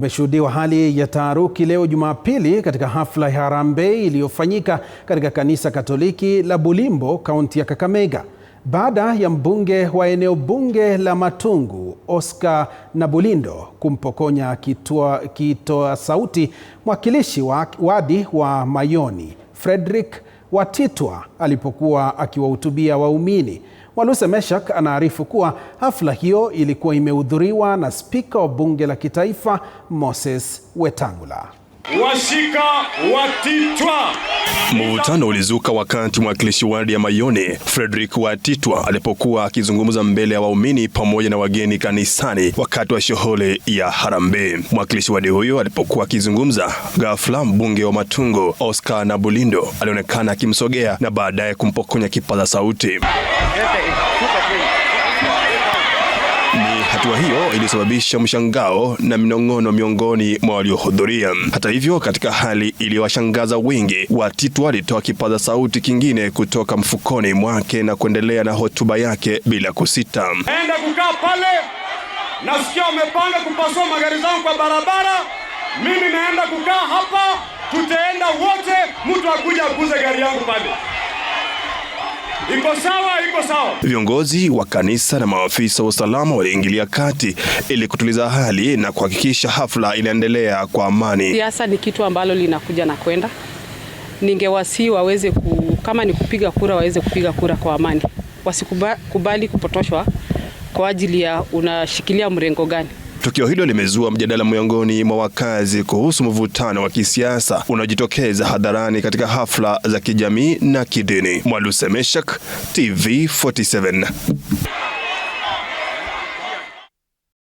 Kumeshuhudiwa hali ya taharuki leo Jumapili katika hafla ya harambee iliyofanyika katika kanisa Katoliki la Bulimbo, kaunti ya Kakamega, baada ya mbunge wa eneo bunge la Matungu, Oscar Nabulindo, kumpokonya kitoa sauti mwakilishi wa wadi wa Mayoni, Frederick Watitwa, alipokuwa akiwahutubia waumini. Waluse Meshak anaarifu kuwa hafla hiyo ilikuwa imehudhuriwa na spika wa bunge la kitaifa, Moses Wetangula. Washika Watitwa. Mvutano ulizuka wakati mwakilishi wadi ya Mayoni, Frederick Watitwa, alipokuwa akizungumza mbele ya waumini pamoja na wageni kanisani wakati wa shughuli ya harambee. Mwakilishi wadi huyo alipokuwa akizungumza, ghafla mbunge wa Matungu, Oscar Nabulindo, alionekana akimsogea na baadaye kumpokonya kipaza sauti. Hatua hiyo ilisababisha mshangao na minong'ono miongoni mwa waliohudhuria. Hata hivyo, katika hali iliyowashangaza wengi, Watitwa alitoa kipaza sauti kingine kutoka mfukoni mwake na kuendelea na hotuba yake bila kusita. Naenda kukaa pale, nasikia wamepanga kupasua magari zangu kwa barabara. Mimi naenda kukaa hapa, tutaenda wote, mtu akuja akuze gari yangu pale. Iko sawa, iko sawa. Viongozi wa kanisa na maafisa wa usalama waliingilia kati ili kutuliza hali na kuhakikisha hafla inaendelea kwa amani. Siasa ni kitu ambalo linakuja na kwenda. Ningewasihi waweze kama ni kupiga kura, waweze kupiga kura kwa amani. Wasikubali kupotoshwa kwa ajili ya unashikilia mrengo gani. Tukio hilo limezua mjadala miongoni mwa wakazi kuhusu mvutano wa kisiasa unaojitokeza hadharani katika hafla za kijamii na kidini. Waluse Meshak, TV 47.